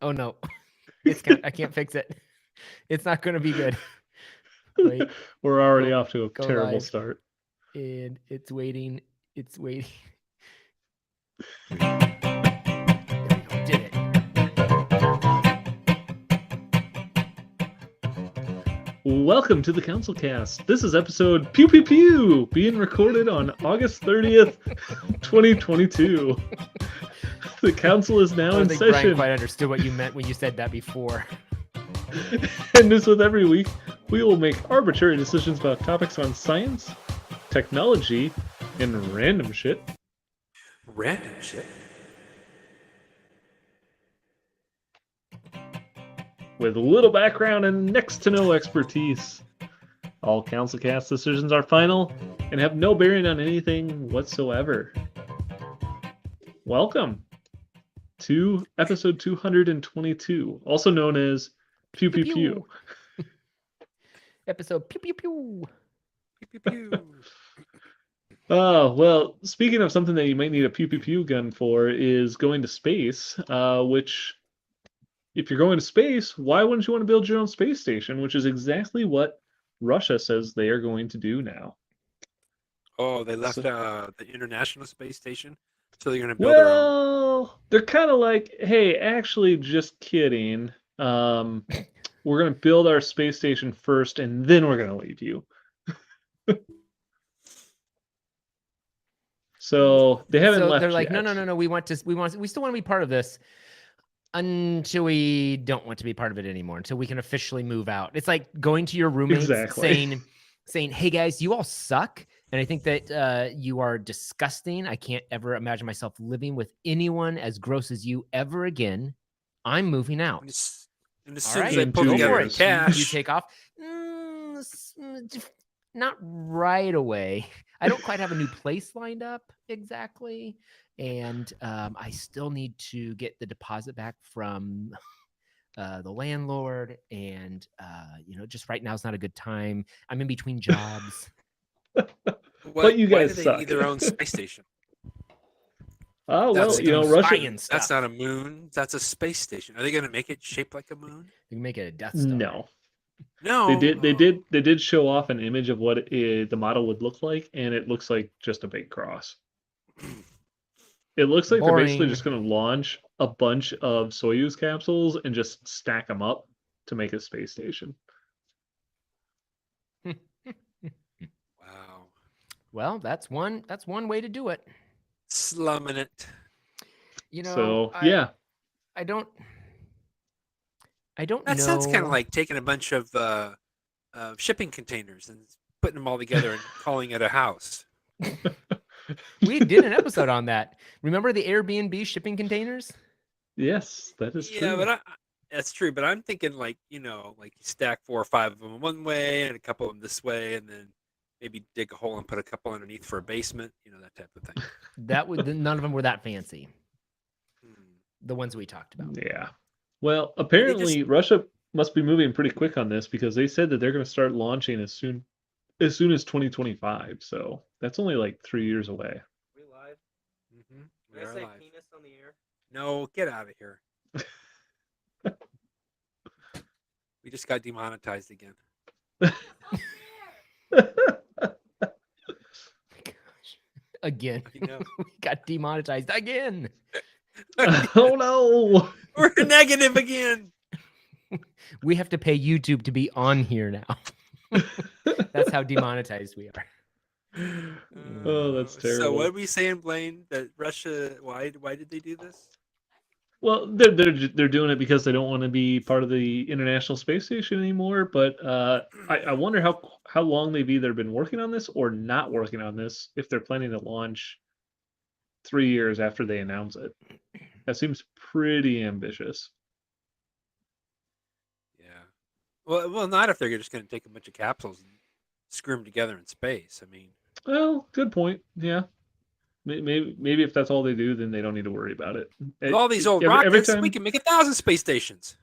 Oh no, I can't fix it. It's not going to be good. Wait, We're already off to a go terrible live, start. and it's waiting. It's waiting. There we go. Did it. Welcome to the CouncilCast. This is episode Pew Pew Pew, being recorded on August 30th, 2022. The council is now I don't in think Brian session. quite understood what you meant when you said that before. And as with every week, we will make arbitrary decisions about topics on science, technology, and random shit. Random shit? With little background and next to no expertise. All CouncilCast decisions are final and have no bearing on anything whatsoever. Welcome to episode 222, also known as Pew Pew Pew. Episode Pew Pew Pew. Pew, pew, pew. Oh, well, speaking of something that you might need a Pew Pew Pew gun for is going to space, which, if you're going to space, why wouldn't you want to build your own space station, which is exactly what Russia says they are going to do now. Oh, they left the International Space Station, so they're going to build their own. Well, they're kind of like, hey, actually, just kidding. We're going to build our space station first, and then we're going to leave you. So they haven't left They're like, yet. no. We still want to be part of this until we don't want to be part of it anymore. Until we can officially move out. It's like going to your roommates saying, "Hey guys, you all suck, and I think that you are disgusting. I can't ever imagine myself living with anyone as gross as you ever again. I'm moving out." And as soon as they pull together in cash, you take off. Not right away. I don't quite have a new place lined up exactly, and I still need to get the deposit back from the landlord, and just right now is not a good time. I'm in between jobs. But you guys why do suck. they need their own space station? Oh, well, Russia. That's not a moon. That's a space station. Are they going to make it shaped like a moon? You can make it a Death Star. No. They did show off an image of what the model would look like, and it looks like just a big cross. It looks like they're basically just going to launch a bunch of Soyuz capsules and just stack them up to make a space station. Wow. Well, that's one way to do it. Slumming it. I don't know. That sounds kind of like taking a bunch of shipping containers and putting them all together and calling it a house. We did an episode on that. Remember the Airbnb shipping containers? Yes, that is true. Yeah, but that's true. But I'm thinking like you stack 4 or 5 of them one way and a couple of them this way, and then maybe dig a hole and put a couple underneath for a basement. That type of thing. None of them were that fancy. The ones we talked about. Yeah. Well, apparently Russia must be moving pretty quick on this because they said that they're going to start launching as soon as 2025. So that's only like 3 years away. We live? Mm-hmm. Did I say live. Penis on the air? No, get out of here. We just got demonetized again. Again. We got demonetized again. Oh no. We're negative again. We have to pay YouTube to be on here now. That's how demonetized we are. Oh, that's terrible. So what are we saying, Blaine? That Russia? Why did they do this? Well, they're doing it because they don't want to be part of the International Space Station anymore. But I wonder how long they've either been working on this or not working on this. If they're planning to launch 3 years after they announce it, that seems pretty ambitious. Yeah. Well, not if they're just going to take a bunch of capsules and screw them together in space. I mean. Well, good point. Yeah. Maybe if that's all they do, then they don't need to worry about it. With all these old rockets, we can make 1,000 space stations.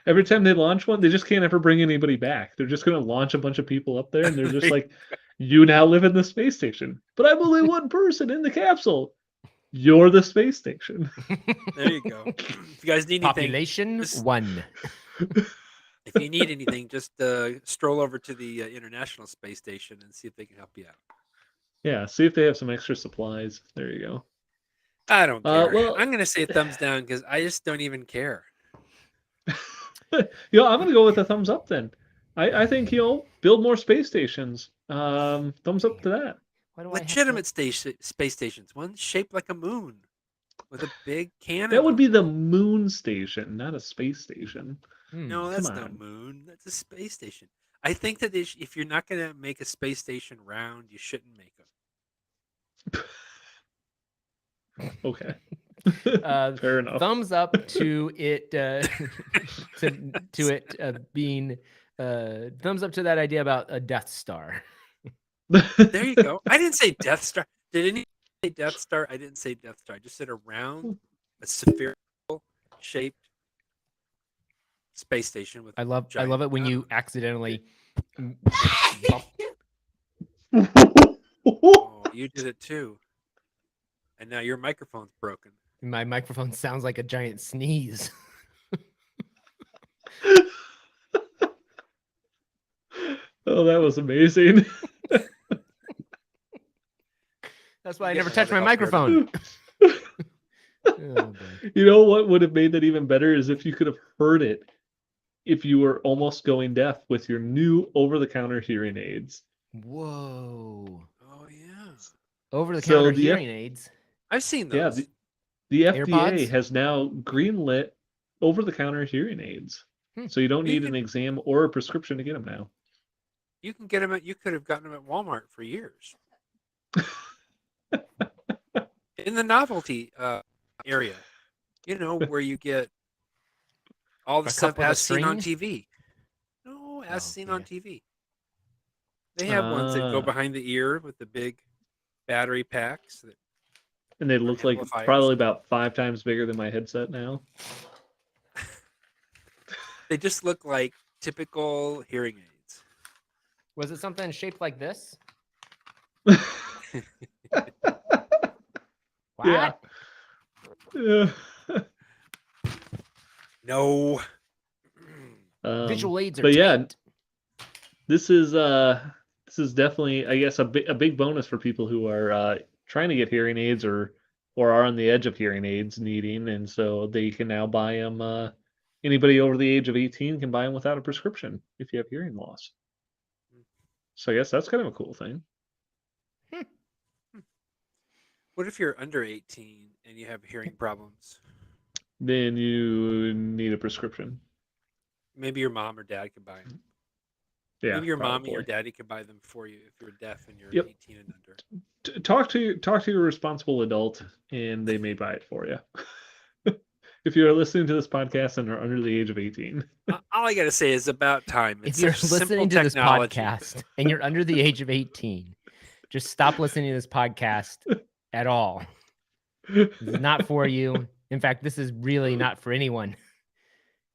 Every time they launch one, they just can't ever bring anybody back. They're just going to launch a bunch of people up there, and they're just like, you now live in the space station. But I'm only one person in the capsule. You're the space station. There you go. If you guys need anything, Population just- 1. if you need anything, just stroll over to the International Space Station and see if they can help you out. Yeah, see if they have some extra supplies. There you go. I don't care. well- I'm going to say a thumbs down because I just don't even care. I'm gonna go with a thumbs up then. I think build more space stations. Thumbs up to that. Why do I have to- Legitimate space stations. One shaped like a moon with a big cannon. That would on be it. the moon station, not a space station. No, that's no on. moon. That's a space station. I think that if you're not going to make a space station round, you shouldn't make them. Okay. Uh, Fair enough. Thumbs up to it to it being thumbs up to that idea about a Death Star. There you go. I didn't say Death Star. Did anyone say Death Star? I didn't say Death Star. I just said a round, a spherical shaped space station with. I love giant it when you cannon. accidentally Oh, you did it too. And now your microphone's broken. my microphone sounds like a giant sneeze. Oh, that was amazing. That's why I Get never my touch my other help here. microphone. Oh, boy. You know what would have made that even better is if you could have heard it if you were almost going deaf with your new over-the-counter hearing aids. Whoa. Oh yeah, Over the So counter the hearing aids. I've seen Yeah, those. the FDA AirPods? has now greenlit over-the-counter hearing aids. So you don't You need can- an exam or a prescription to get them now. You can get them at. You could have gotten them at Walmart for years. In the novelty area, where you get all the A stuff cup with a as seen on string? TV. No, as Oh, seen on yeah. TV. They have ones that go Ah. behind the ear with the big battery packs. That And they look like amplifiers. probably about 5 times bigger than my headset now. they just look like typical hearing aids. Was it something shaped like this? What? Yeah. Yeah. No. Visual aids are but yeah, tight. this is definitely, I guess, a big bonus for people who are trying to get hearing aids or are on the edge of hearing aids needing, and so they can now buy them. Anybody over the age of 18 can buy them without a prescription if you have hearing loss. So I guess that's kind of a cool thing. What if you're under 18 and you have hearing problems? Then you need a prescription. Maybe your mom or dad can buy them. Yeah, Maybe your mom and your probably. daddy can buy them for you if you're deaf and you're Yep. 18 and under. Talk to your responsible adult, and they may buy it for you. If you are listening to this podcast and are under the age of 18. All I got to say is about time. It's If you're such listening simple to this technology. podcast and you're under the age of 18, just stop listening to this podcast at all. This is not for you. In fact, this is really not for anyone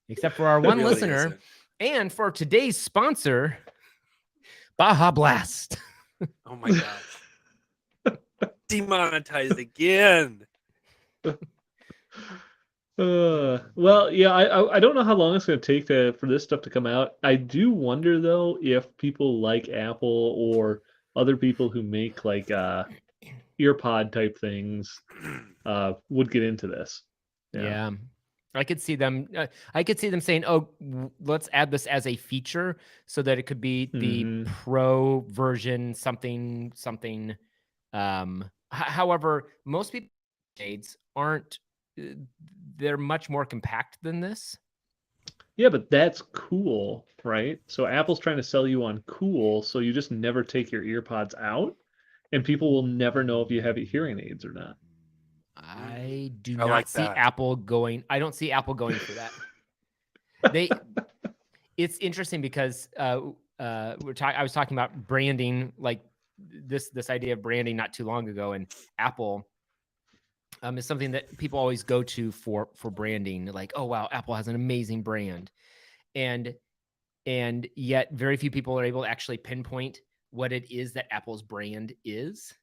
except for our It one really listener isn't. and for today's sponsor, Baja Blast. Oh my gosh. Demonetized again. Well, yeah, I don't know how long it's going to take for this stuff to come out. I do wonder though if people like Apple or other people who make like earpod type things would get into this. Yeah. I could see them saying, "Oh, let's add this as a feature so that it could be the Mhm. pro version something." However, most people shades aren't they're much more compact than this. Yeah, but that's cool, right? So Apple's trying to sell you on cool, so you just never take your earpods out, and people will never know if you have hearing aids or not. I do I not like see that. Apple going. I don't see Apple going for that. It's interesting because I was talking about branding, like this idea of branding not too long ago, and Apple is something that people always go to for branding. Like, oh wow, Apple has an amazing brand, and yet very few people are able to actually pinpoint what it is that Apple's brand is.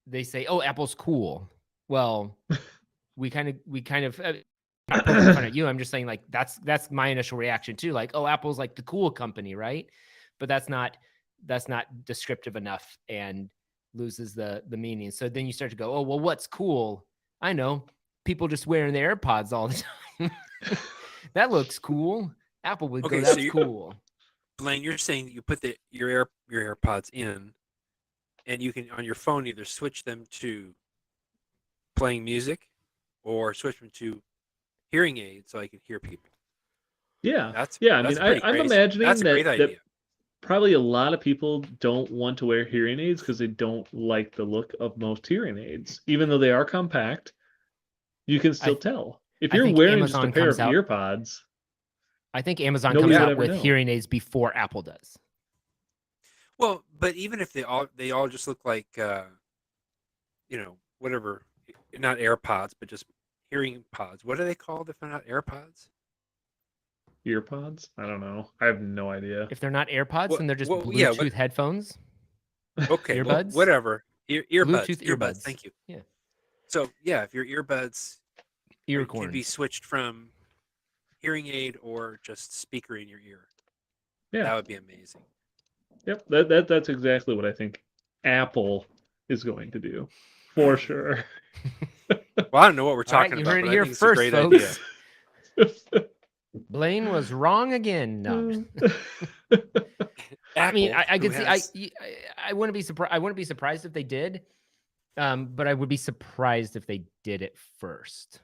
they say, "Oh, Apple's cool." Well, we kind of not poking fun at you. I'm just saying like that's my initial reaction too. Like, oh, Apple's like the cool company, right? But that's not descriptive enough and loses the meaning. So then you start to go, oh, well, what's cool? I know, people just wearing their AirPods all the time. That looks cool. Apple would go, that's cool. Blaine, you're saying that you put your AirPods in, and you can on your phone either switch them to playing music or switch them to hearing aids so I can hear people. Yeah, That's I mean, I'm imagining that's a great idea. that probably a lot of people don't want to wear hearing aids because they don't like the look of most hearing aids, even though they are compact. You can still tell if you're wearing just a pair of earpods. I think Amazon comes out with hearing aids before Apple does. Well, but even if they all just look like, whatever, not AirPods, but just hearing pods. What are they called if they're not AirPods? Earpods? I don't know. I have no idea. If they're not AirPods, then they're just Bluetooth headphones. Okay, earbuds, whatever. Earbuds. Bluetooth earbuds. Thank you. Yeah. So yeah, if your earbuds can be switched from hearing aid or just speaker in your ear, yeah, that would be amazing. Yep, that's exactly what I think Apple is going to do, for sure. Well, I don't know what we're talking about. You heard it here first, folks. Blaine was wrong again. No. I mean, I could see. I wouldn't be surprised. I wouldn't be surprised if they did, but I would be surprised if they did it first.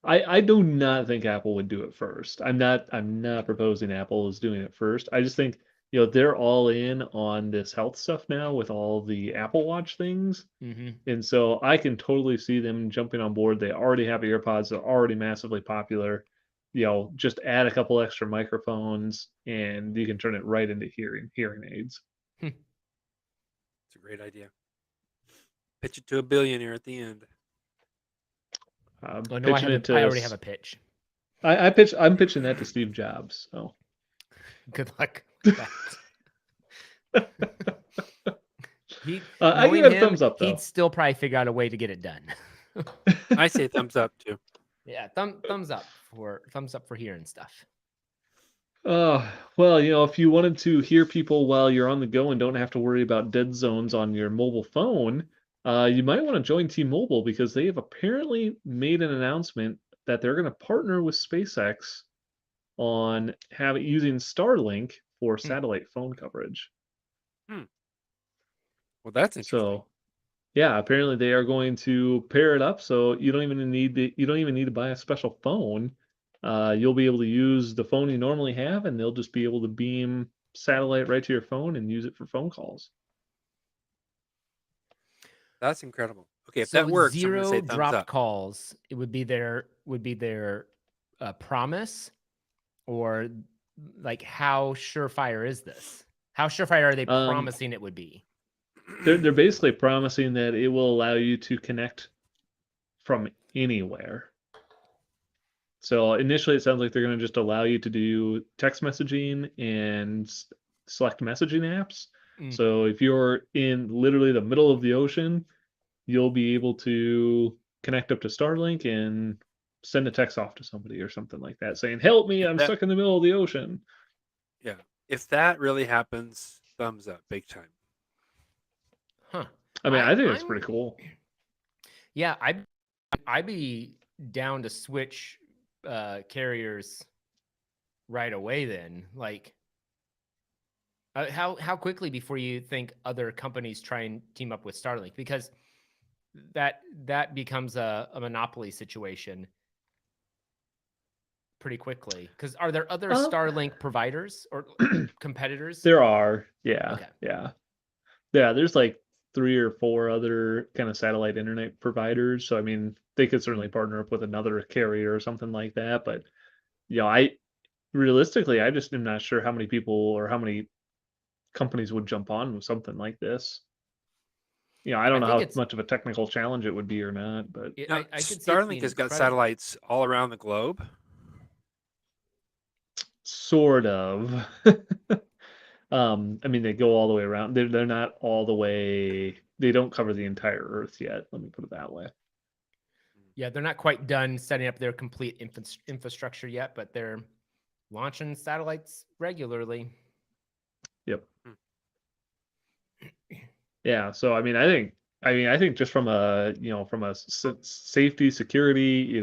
I do not think Apple would do it first. I'm not proposing Apple is doing it first. I just think they're all in on this health stuff now with all the Apple Watch things, and so I can totally see them jumping on board. They already have AirPods; they're already massively popular. Just add a couple extra microphones, and you can turn it right into hearing aids. It's a great idea. Pitch it to a billionaire at the end. I already have a pitch. I'm pitching that to Steve Jobs. So good luck with that. I give him thumbs up though. He'd still probably figure out a way to get it done. I say thumbs up too. Yeah, thumbs up for hearing stuff. Well, if you wanted to hear people while you're on the go and don't have to worry about dead zones on your mobile phone, you might want to join T-Mobile because they have apparently made an announcement that they're going to partner with SpaceX on using Starlink for satellite phone coverage. Well, that's interesting. So, yeah, apparently they are going to pair it up, so you don't even need to buy a special phone. You'll be able to use the phone you normally have, and they'll just be able to beam satellite right to your phone and use it for phone calls. That's incredible. Okay, if that works, zero dropped calls, it would be their promise, or like how surefire is this? How surefire are they promising it would be? They're basically promising that it will allow you to connect from anywhere. So initially, it sounds like they're going to just allow you to do text messaging and select messaging apps. So if you're in literally the middle of the ocean, you'll be able to connect up to Starlink and send a text off to somebody or something like that, saying, "Help me! I'm stuck in the middle of the ocean." Yeah, if that really happens, thumbs up, big time. Huh. I mean, I think it's pretty cool. Yeah, I'd be down to switch carriers right away then. Like, how quickly before you think other companies try and team up with Starlink? Because that becomes a monopoly situation pretty quickly. Because are there other Starlink providers or competitors? There are. Yeah. Okay. Yeah. There's like 3 or 4 other kind of satellite internet providers. So I mean, they could certainly partner up with another carrier or something like that. But I realistically, I just am not sure how many people or how many companies would jump on with something like this. I don't know how much of a technical challenge it would be or not, but I could Starlink has got satellites all around the globe. Sort of. I mean, they go all the way around. They're not all the way. don't cover the entire Earth yet. Let me put it that way. Yeah, they're not quite done setting up their complete infrastructure yet, but they're launching satellites regularly. Yep. Yeah. So I mean, I think just from a from a safety, security,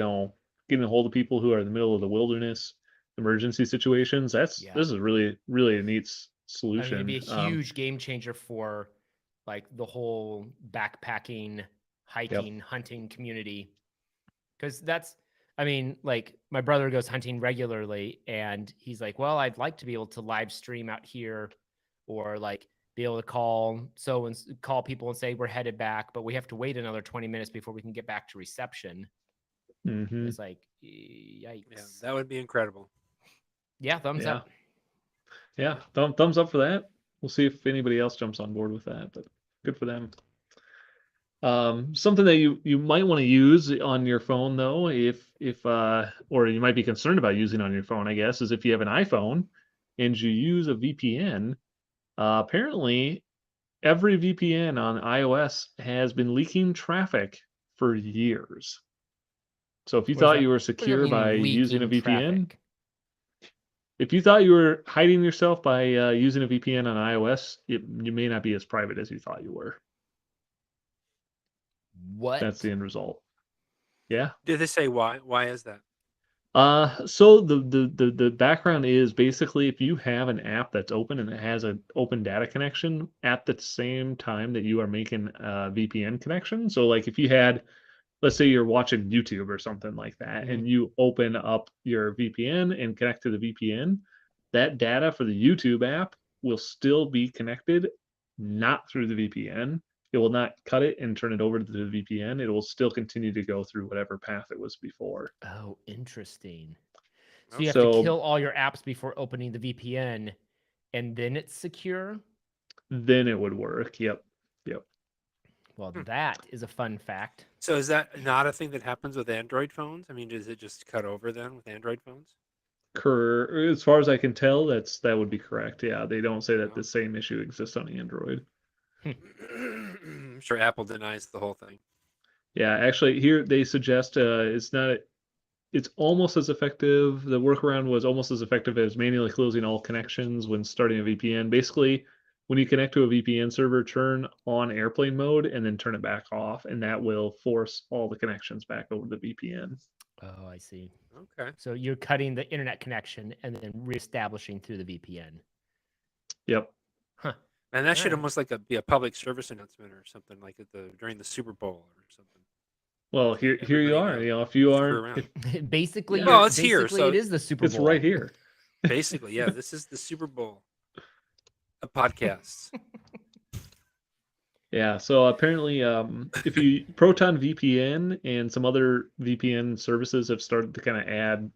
getting a hold of people who are in the middle of the wilderness, emergency situations. This is really a neat solution. I mean, it'd be a huge game changer for like the whole backpacking, hiking, hunting community. Because I mean, like my brother goes hunting regularly and he's like, well, I'd like to be able to live stream out here or like be able to call people and say we're headed back, but we have to wait another 20 minutes before we can get back to reception. Mm-hmm. It's like, yikes. Yeah, that would be incredible. Yeah, thumbs up. Yeah, thumbs up for that. We'll see if anybody else jumps on board with that, but good for them. Something that you might want to use on your phone though, if or you might be concerned about using on your phone, I guess, is if you have an iPhone and you use a VPN. Apparently, every VPN on iOS has been leaking traffic for years. So if you thought you were secure by using a VPN, if you thought you were hiding yourself by using a VPN on iOS, you may not be as private as you thought you were. What? That's the end result. Yeah. Did they say why? Why is that? So the background is basically if you have an app that's open and it has an open data connection at the same time that you are making a VPN connection. So like if you had, let's say you're watching YouTube or something like that, and you open up your VPN and connect to the VPN, that data for the YouTube app will still be connected, not through the VPN. It will not cut it and turn it over to the VPN. It will still continue to go through whatever path it was before. Oh, interesting. So you have to kill all your apps before opening the VPN, and then it's secure? Then it would work. Yep. Well, that is a fun fact. So is that not a thing that happens with Android phones? I mean, does it just cut over then with Android phones? As far as I can tell, that would be correct. Yeah, they don't say that the same issue exists on Android. I'm sure Apple denies the whole thing. Yeah, actually, here they suggest it's almost as effective. The workaround was almost as effective as manually closing all connections when starting a VPN. Basically, when you connect to a VPN server, turn on airplane mode and then turn it back off, and that will force all the connections back over the VPN. Oh, I see. Okay. So you're cutting the internet connection and then reestablishing through the VPN. Yep. Huh. And that should almost like be a public service announcement or something like during the Super Bowl or something. Well, here you are. If you are basically, well, it's here. So So it is the Super Bowl. It's right here. Basically, yeah. This is the Super Bowl of podcasts. Yeah, so apparently, if you Proton VPN and some other VPN services have started to kind of add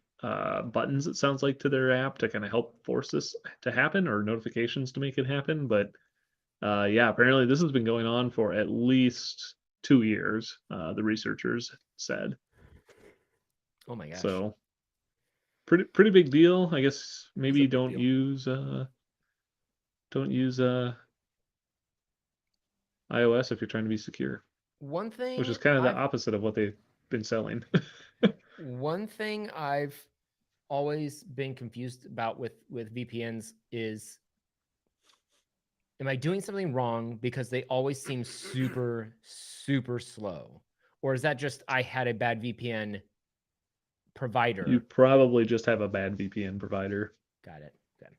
buttons, it sounds like, to their app to kind of help force this to happen, or notifications to make it happen. But yeah, apparently this has been going on for at least 2 years. The researchers said. Oh my gosh! So pretty big deal. I guess maybe don't use iOS if you're trying to be secure. One thing, which is kind of the opposite of what they've been selling. One thing I've always been confused about with VPNs is, am I doing something wrong because they always seem super, super slow? Or is that just I had a bad VPN provider? You probably just have a bad VPN provider. Got it. Okay.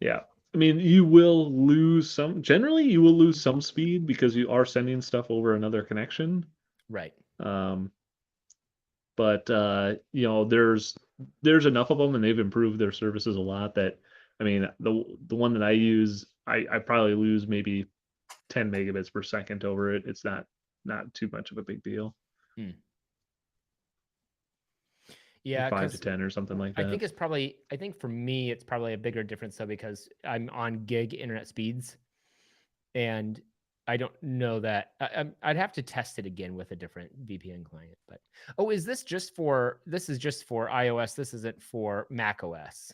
Yeah. I mean, you will lose generally you will lose some speed because you are sending stuff over another connection. Right. But there's enough of them and they've improved their services a lot that, I mean, the one that I use, I probably lose maybe 10 megabits per second over it. It's not too much of a big deal. Yeah, 5 to 10 or something like that. I think for me, it's probably a bigger difference though, because I'm on gig internet speeds and I don't know that I'd have to test it again with a different VPN client. But this is just for iOS. This isn't for Mac OS.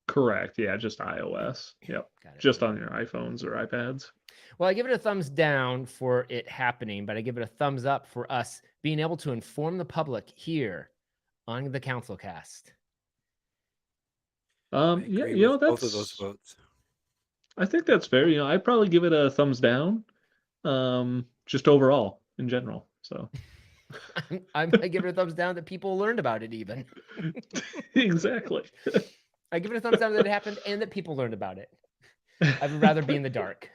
Correct. Yeah, just iOS. Yep. Got it. Just on your iPhones or iPads. Well, I give it a thumbs down for it happening, but I give it a thumbs up for us being able to inform the public here on the CouncilCast. I Yeah, agree you know, with both of those that's votes. I think that's fair. You know, I'd probably give it a thumbs down. Just overall in general. So I give it a thumbs down that people learned about it even. exactly. I give it a thumbs down that it happened and that people learned about it. I would rather be in the dark.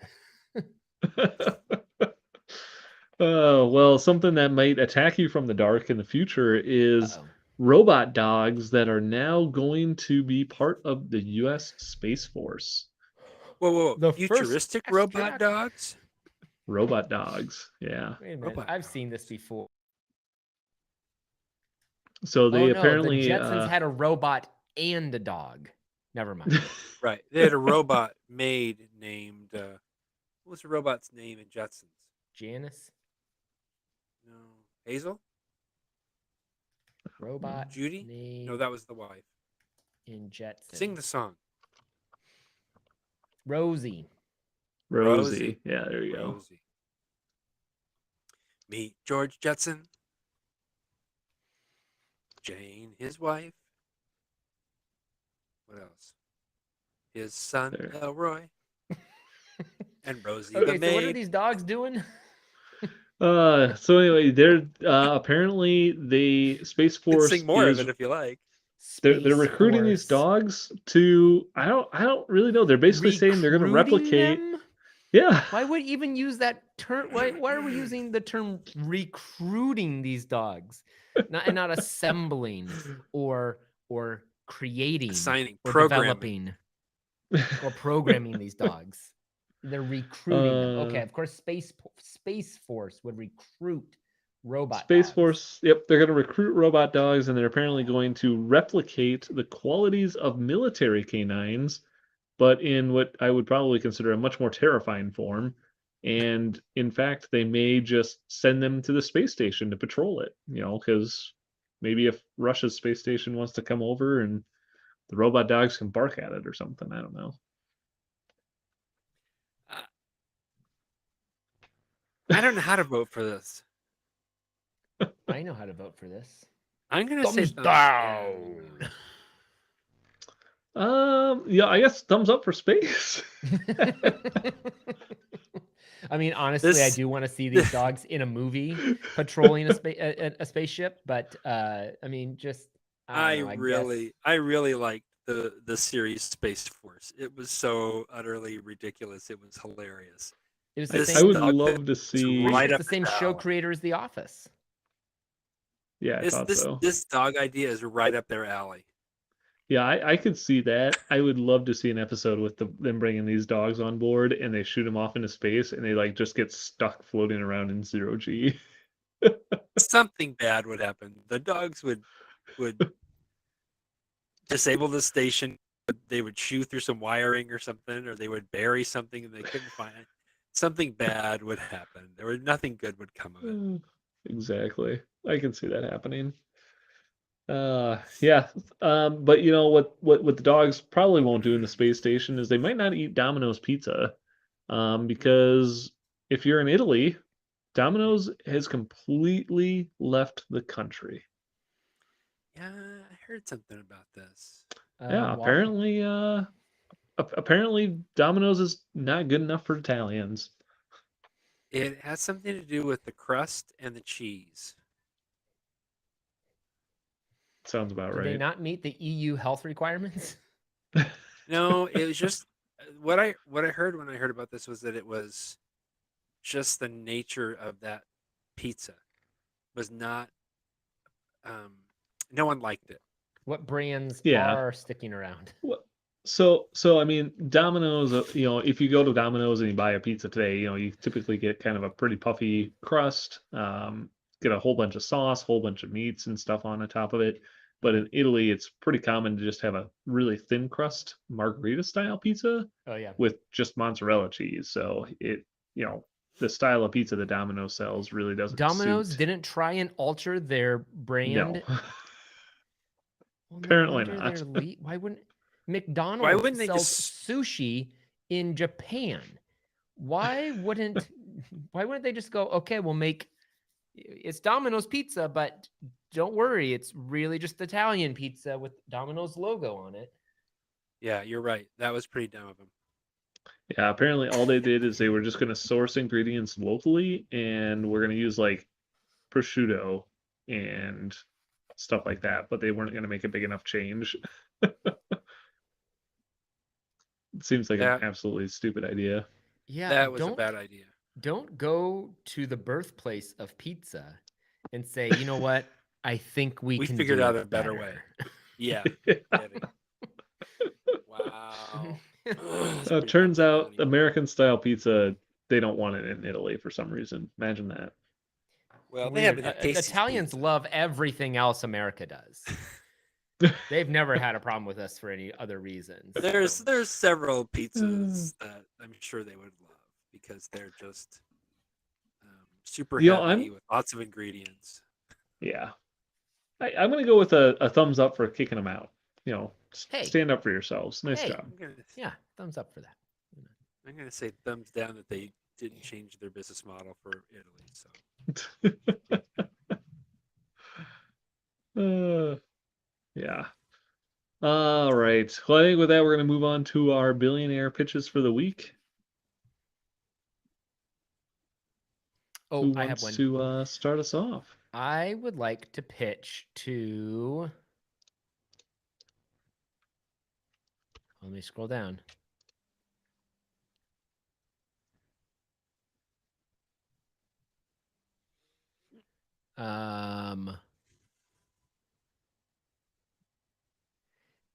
Well, something that might attack you from the dark in the future is Uh-oh. robot dogs that are now going to be part of the U.S. Space Force. Whoa. The first Futuristic robot astronaut- dogs? Robot dogs, yeah. Wait a minute. Robot I've dogs. seen this before. So they Oh no, apparently the Jetsons had a robot and a dog. Never mind. Right. They had a robot maid named, what was the robot's name in Jetsons? Janice, No. Hazel? robot Judy? name No, that was the wife. in Jetson. Sing the song. Rosie. Rosie. Yeah, there you go. Rosie. Meet George Jetson. Jane, his wife. What else? His son, There. Elroy. And Rosie Okay, the so what are maid. these dogs doing? So anyway, they're apparently the Space You can Force sing more is of it if you like. they're Space recruiting these Force. dogs to I don't really know. They're basically saying they're going to Recruiting replicate. them? Yeah. Why would even use that term? Why are we using the term recruiting these dogs, not assembling or creating Assigning, or programming. developing or programming these dogs? They're recruiting them. Okay, of course, Space Force would recruit robot Space dogs. Force, yep, they're going to recruit robot dogs, and they're apparently going to replicate the qualities of military canines, but in what I would probably consider a much more terrifying form. And in fact, they may just send them to the space station to patrol it, you know, because maybe if Russia's space station wants to come over and the robot dogs can bark at it or something, I don't know. I don't know how to vote for this. I know how to vote for this. I'm going to say Thumbs down. Yeah, I guess thumbs up for space. I mean, honestly, I This- do want to see these dogs in a movie patrolling a spaceship, but I mean, just I don't know, I really liked the series Space Force. It was so utterly ridiculous. It was hilarious. it was the I same. would dog love to see. right It's up the same his show alley. creator as The Office. Yeah, I thought so. This dog idea is right up their alley. Yeah, I could see that. I would love to see an episode with them bringing these dogs on board, and they shoot them off into space, and they like just get stuck floating around in 0G. Something bad would happen. The dogs would disable the station. They would chew through some wiring or something, or they would bury something and they couldn't find it. Something bad would happen. Nothing good would come of it. Exactly. I can see that happening. Yeah. But you know what the dogs probably won't do in the space station is they might not eat Domino's pizza. Because if you're in Italy, Domino's has completely left the country. Yeah, I heard something about this. Yeah, Why? apparently Domino's is not good enough for Italians. It has something to do with the crust and the cheese. Sounds about Did right. they not meet the EU health requirements? No, it was just what I heard when I heard about this was that it was just the nature of that pizza was not. No one liked it. What brands Yeah. are sticking around? So I mean, Domino's, you know, if you go to Domino's and you buy a pizza today, you know, you typically get kind of a pretty puffy crust, get a whole bunch of sauce, whole bunch of meats and stuff on the top of it. But in Italy, it's pretty common to just have a really thin crust margherita style pizza Oh yeah. with just mozzarella cheese. So it, you know, the style of pizza that Domino's sells really doesn't Domino's suit. didn't try and alter their brand. No. Well, no Apparently wonder not. they're why wouldn't McDonald's wouldn't they sells just- sushi in Japan. Why wouldn't they just go, okay, we'll make it's Domino's pizza, but don't worry, it's really just Italian pizza with Domino's logo on it. Yeah, you're right. That was pretty dumb of them. Yeah, apparently all they did is they were just going to source ingredients locally, and we're going to use like prosciutto and stuff like that, but they weren't going to make a big enough change. It seems like Yeah. an absolutely stupid idea. Yeah, That was a bad idea. Don't go to the birthplace of pizza and say, you know what? I think we can figured do out it a better way. Yeah. Kidding. Wow. That's pretty Turns out funny. American style pizza, they don't want it in Italy for some reason. Imagine that. Well, they have Weird. an Casey's Italians pizza. love everything else America does. They've never had a problem with us for any other reasons. There's several pizzas that I'm sure they would love because they're just super You know, heavy with lots of ingredients. Yeah. I'm going to go with a thumbs up for kicking them out. You know, Hey. stand up for yourselves. Nice Hey. job. Yeah, thumbs up for that. I'm gonna say thumbs down that they didn't change their business model for Italy. So Yeah. All right. Well, I think with that, we're going to move on to our billionaire pitches for the week. Oh, Who I have wants one. to start us off? I would like to pitch to. Let me scroll down.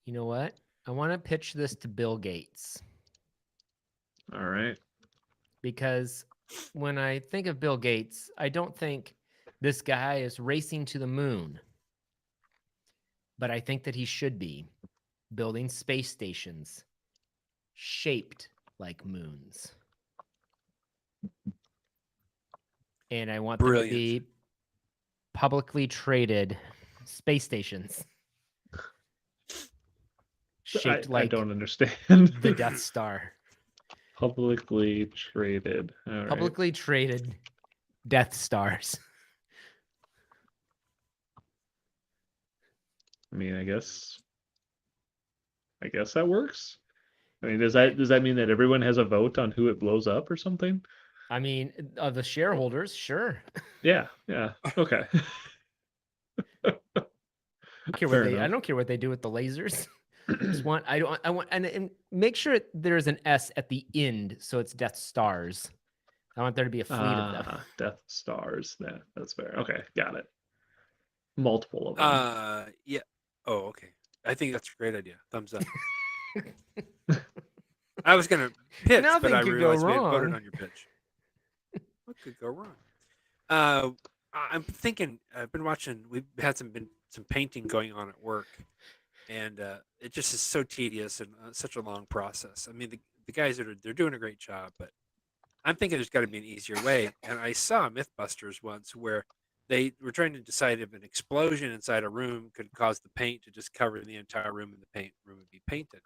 You know what? I want to pitch this to Bill Gates All right. because when I think of Bill Gates, I don't think this guy is racing to the moon, but I think that he should be building space stations shaped like moons. And I want them to Brilliant. be publicly traded space stations shaped I like don't understand. the Death Star. Publicly traded. All right. Publicly traded Death Stars. I mean, I guess that works. I mean, does that mean that everyone has a vote on who it blows up or something? I mean, the shareholders, sure. Yeah. Okay. I don't care what they do with the lasers. I want and make sure there's an S at the end so it's Death Stars. I want there to be a fleet of them. Death Stars. That's fair. Okay, got it. Multiple of them. Yeah. Oh, okay. I think that's a great idea. Thumbs up. I was gonna pitch, Nothing but I could go realized we had voted wrong. on your pitch. What could go wrong? I'm thinking. I've been watching. We've had some painting going on at work, and it just is so tedious and such a long process. I mean, the guys they're doing a great job, but I'm thinking there's got to be an easier way. And I saw MythBusters once where they were trying to decide if an explosion inside a room could cause the paint to just cover the entire room and the paint room would be painted.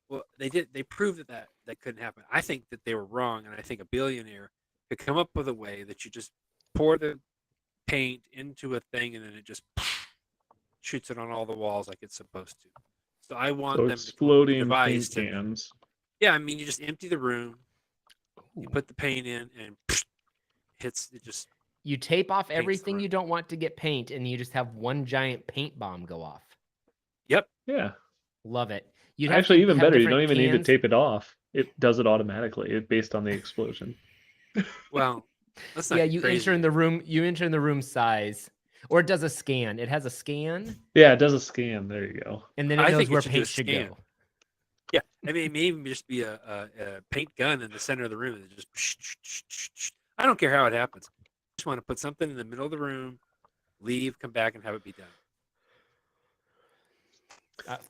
Well, they proved that couldn't happen. I think that they were wrong, and I think a billionaire could come up with a way that you just pour the paint into a thing and then it just shoots it on all the walls like it's supposed to. So I want them exploding to devise paint cans. Yeah, I mean, you just empty the room, you put the paint in, and hits it. Just You tape off paints everything the you don't want to get paint, and you just have one giant paint bomb go off. Yep. Yeah. Love it. You'd Actually, even better, you different don't even need to cans. tape it off. It does it automatically, based on the explosion. Well, that's not Yeah, you crazy. enter in the room. You enter in the room size, or it does a scan. It has a scan, Yeah, it does a scan. There you go. and then it I knows think it where should do a paint should scan. go. Yeah, I mean, it may even just be a paint gun in the center of the room. And just I don't care how it happens. I just want to put something in the middle of the room, leave, come back, and have it be done.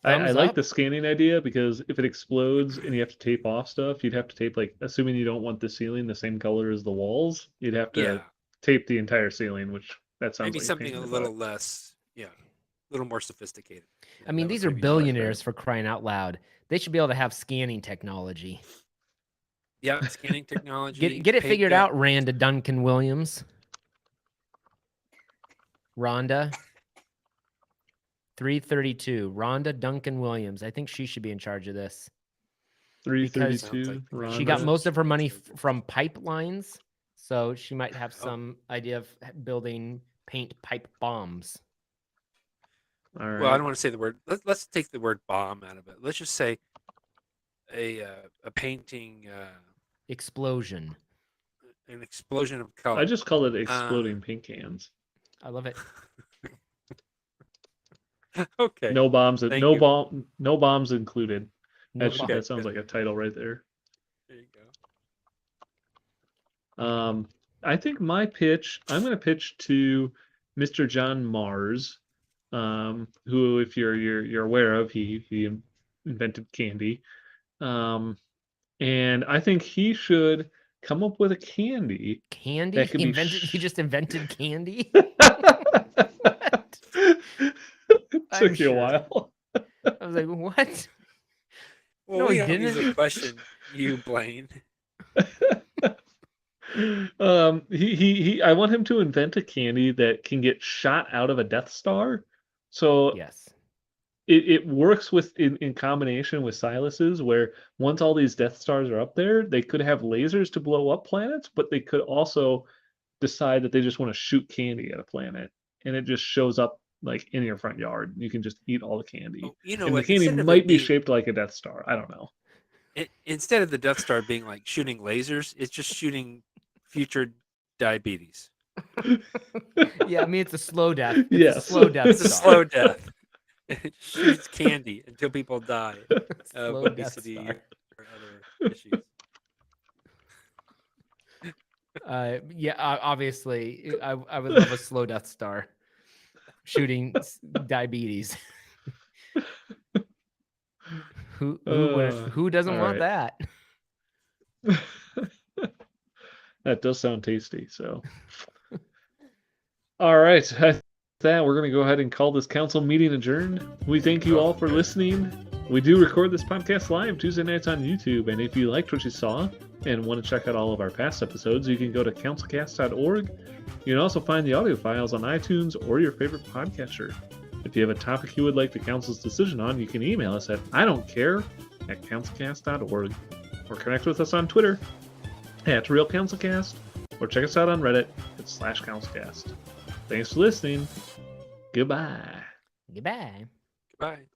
I like Up. the scanning idea because if it explodes and you have to tape off stuff, you'd have to tape, like, assuming you don't want the ceiling the same color as the walls, you'd have to Yeah, tape the entire ceiling, which that sounds maybe like a pain something in a the little butt. less. Yeah, little more sophisticated. I mean, That these was are maybe- billionaires for crying out loud. They should be able to have scanning technology. Yeah, scanning technology. Get it paint figured gun. out, Rhonda Duncan Williams. Rhonda. 332. Rhonda Duncan Williams. I think she should be in charge of this. 332. Sounds like- She got Rhonda. most of her money That's very from pipelines, so she might have Oh. some idea of building paint pipe bombs. All right. Well, I don't want to say the word. Let's take the word bomb out of it. Let's just say a painting, Explosion. an explosion of color. I just call it exploding paint cans. I love it. Okay. No bombs. Thank No you. bomb. No bombs included. No That, bomb. that sounds like a title right there. There you go. I think my pitch. I'm going to pitch to Mr. John Mars, who, if you're aware of, he invented candy, and I think he should come up with a candy. Candy? That could be He just invented candy? It I'm took you a sure. while. I was like, what? Well, No, we he don't didn't. usually question you, Blaine. He I want him to invent a candy that can get shot out of a Death Star. So Yes. it works in combination with Silas's, where once all these Death Stars are up there, they could have lasers to blow up planets, but they could also decide that they just want to shoot candy at a planet, and it just shows up like in your front yard. You can just eat all the candy. Oh, you know And the what? candy Instead of might it be being- shaped like a Death Star. I don't know. Instead of the Death Star being like shooting lasers, it's just shooting future diabetes. Yeah, I mean, it's a slow death. It's a Yes. slow death. It's a star. slow death. It shoots candy until people die of Slow Death obesity Star. or other issues. Obviously, I would love a slow Death Star shooting diabetes. Who doesn't all want right. that? That does sound tasty. So, all right. With that, we're going to go ahead and call this council meeting adjourned. We thank you all for listening. We do record this podcast live Tuesday nights on YouTube, and if you liked what you saw and want to check out all of our past episodes, you can go to councilcast.org. You can also find the audio files on iTunes or your favorite podcatcher. If you have a topic you would like the council's decision on, you can email us at idon'tcare@councilcast.org, or connect with us on Twitter @RealCouncilCast, or check us out on Reddit /CouncilCast. Thanks for listening. Goodbye. Goodbye. Goodbye.